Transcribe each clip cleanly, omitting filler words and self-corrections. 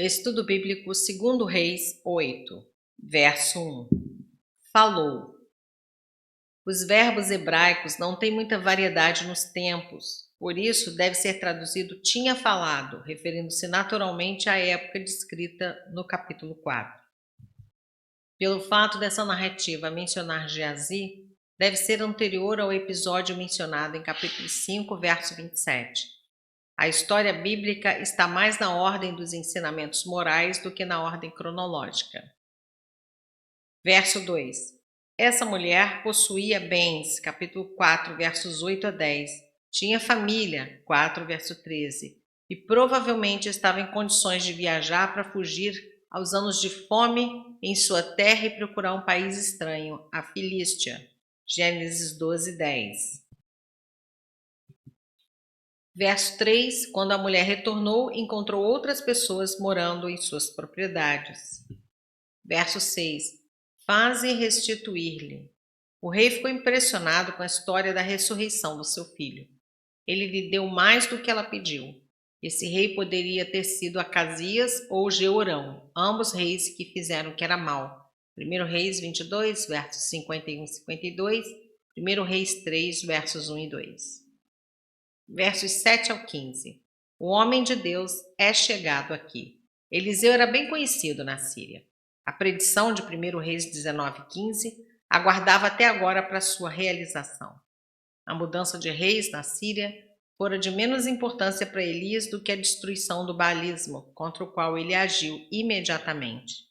Estudo Bíblico 2 Reis 8, verso 1. Falou. Os verbos hebraicos não têm muita variedade nos tempos, por isso deve ser traduzido tinha falado, referindo-se naturalmente à época descrita no capítulo 4. Pelo fato dessa narrativa mencionar Geazi, deve ser anterior ao episódio mencionado em capítulo 5, verso 27. A história bíblica está mais na ordem dos ensinamentos morais do que na ordem cronológica. Verso 2. Essa mulher possuía bens, capítulo 4, versos 8 a 10. Tinha família, 4, verso 13. E provavelmente estava em condições de viajar para fugir aos anos de fome em sua terra e procurar um país estranho, a Filístia. Gênesis 12, 10. Verso 3, quando a mulher retornou, encontrou outras pessoas morando em suas propriedades. Verso 6, faze restituir-lhe. O rei ficou impressionado com a história da ressurreição do seu filho. Ele lhe deu mais do que ela pediu. Esse rei poderia ter sido Acasias ou Jeorão, ambos reis que fizeram o que era mal. 1 Reis 22, versos 51 e 52, 1 Reis 3, versos 1 e 2. Versos 7 ao 15. O homem de Deus é chegado aqui. Eliseu era bem conhecido na Síria. A predição de 1 Reis 19:15 aguardava até agora para sua realização. A mudança de reis na Síria fora de menos importância para Elias do que a destruição do baalismo, contra o qual ele agiu imediatamente.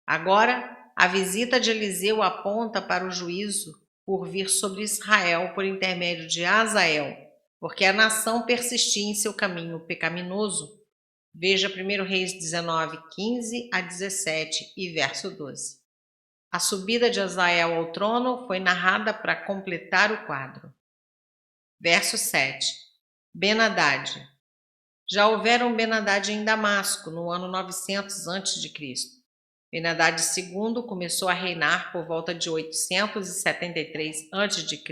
Agora, a visita de Eliseu aponta para o juízo por vir sobre Israel por intermédio de Azael, porque a nação persistia em seu caminho pecaminoso. Veja 1 Reis 19, 15 a 17 e verso 12. A subida de Azael ao trono foi narrada para completar o quadro. Verso 7. Ben-Hadad. Já houvera um Ben-Hadad em Damasco, no ano 900 a.C. Ben-Hadad II começou a reinar por volta de 873 a.C.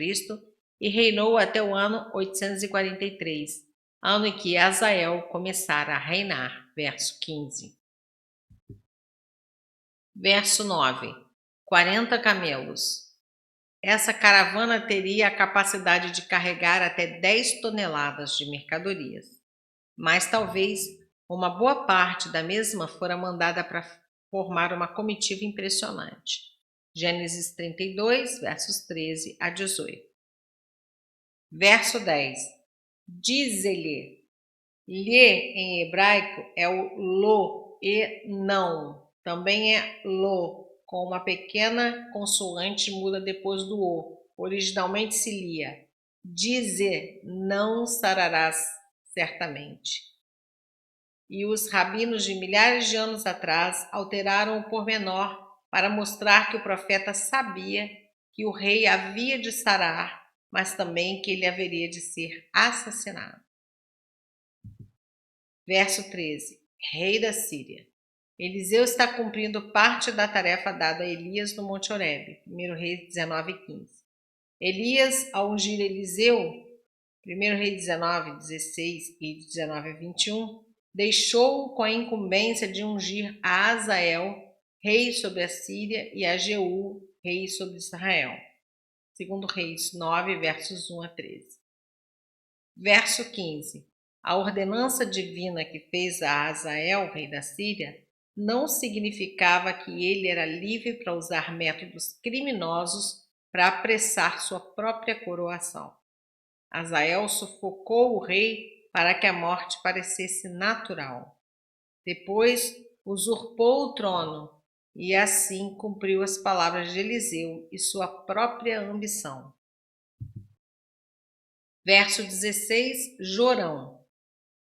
e reinou até o ano 843, ano em que Azael começara a reinar. Verso 15. Verso 9. 40 camelos. Essa caravana teria a capacidade de carregar até 10 toneladas de mercadorias, mas talvez uma boa parte da mesma fora mandada para formar uma comitiva impressionante. Gênesis 32, versos 13 a 18. Verso 10. Diz-lhe. Lhe em hebraico é o lo e não. Também é lo, com uma pequena consoante muda depois do o. Originalmente se lia: dize, não sararás certamente. E os rabinos de milhares de anos atrás alteraram o pormenor para mostrar que o profeta sabia que o rei havia de sarar, mas também que ele haveria de ser assassinado. Verso 13. Rei da Síria. Eliseu está cumprindo parte da tarefa dada a Elias no Monte Horebe. 1 Reis 19, 15. Elias, ao ungir Eliseu, 1 Reis 19, 16 e 19 a 21, deixou-o com a incumbência de ungir a Azael, rei sobre a Síria, e a Jeú, rei sobre Israel. 2 Reis 9, versos 1 a 13. Verso 15. A ordenança divina que fez a Azael, rei da Síria, não significava que ele era livre para usar métodos criminosos para apressar sua própria coroação. Azael sufocou o rei para que a morte parecesse natural. Depois usurpou o trono e assim cumpriu as palavras de Eliseu e sua própria ambição. Verso 16, Jorão.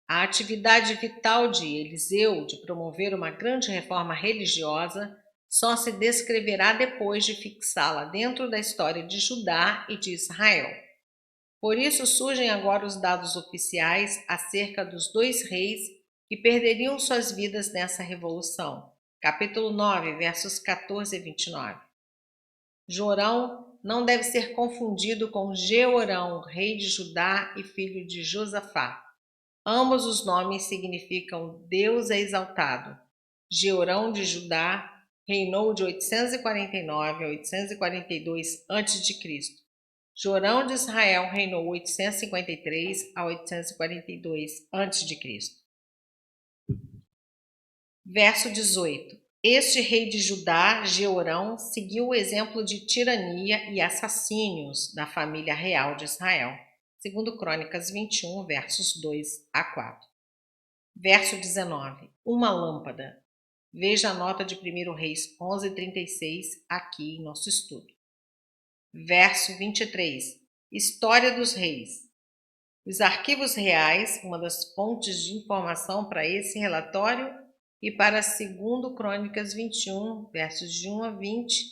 A atividade vital de Eliseu de promover uma grande reforma religiosa só se descreverá depois de fixá-la dentro da história de Judá e de Israel. Por isso surgem agora os dados oficiais acerca dos dois reis que perderiam suas vidas nessa revolução. Capítulo 9, versos 14 a 29. Jorão não deve ser confundido com Jeorão, rei de Judá e filho de Josafá. Ambos os nomes significam Deus é exaltado. Jeorão de Judá reinou de 849 a 842 a.C. Jorão de Israel reinou 853 a 842 a.C. Verso 18. Este rei de Judá, Jeorão, seguiu o exemplo de tirania e assassínios da família real de Israel. Segundo Crônicas 21, versos 2 a 4. Verso 19. Uma lâmpada. Veja a nota de 1 Reis 11:36 aqui em nosso estudo. Verso 23. História dos reis. Os arquivos reais, uma das fontes de informação para esse relatório e para 2 Crônicas 21, versos de 1 a 20,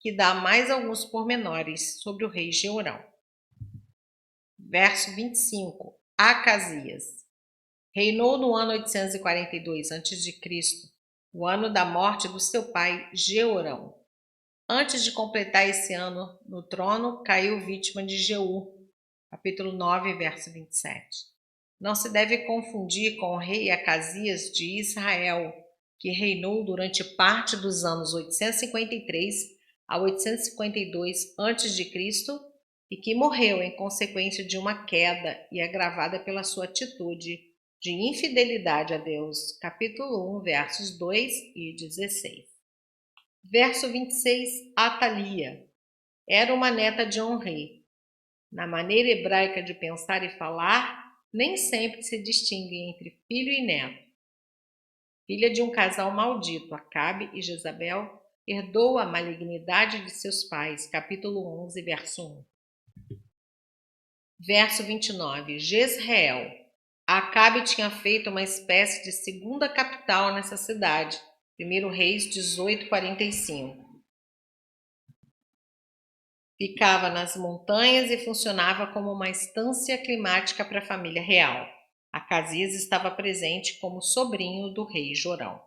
que dá mais alguns pormenores sobre o rei Jeorão. Verso 25. Acasias. Reinou no ano 842 a.C., o ano da morte do seu pai Jeorão. Antes de completar esse ano no trono, caiu vítima de Jeú. Capítulo 9, verso 27. Não se deve confundir com o rei Acasias de Israel, que reinou durante parte dos anos 853 a 852 a.C. e que morreu em consequência de uma queda e agravada pela sua atitude de infidelidade a Deus. Capítulo 1, versos 2 e 16. Verso 26, Atalia. Era uma neta de um rei. Na maneira hebraica de pensar e falar, nem sempre se distingue entre filho e neto. Filha de um casal maldito, Acabe e Jezabel, herdou a malignidade de seus pais. Capítulo 11, verso 1. Verso 29, Jezreel. Acabe tinha feito uma espécie de segunda capital nessa cidade. 1 Reis 18:45. Ficava nas montanhas e funcionava como uma estância climática para a família real. Acasias estava presente como sobrinho do rei Jorão.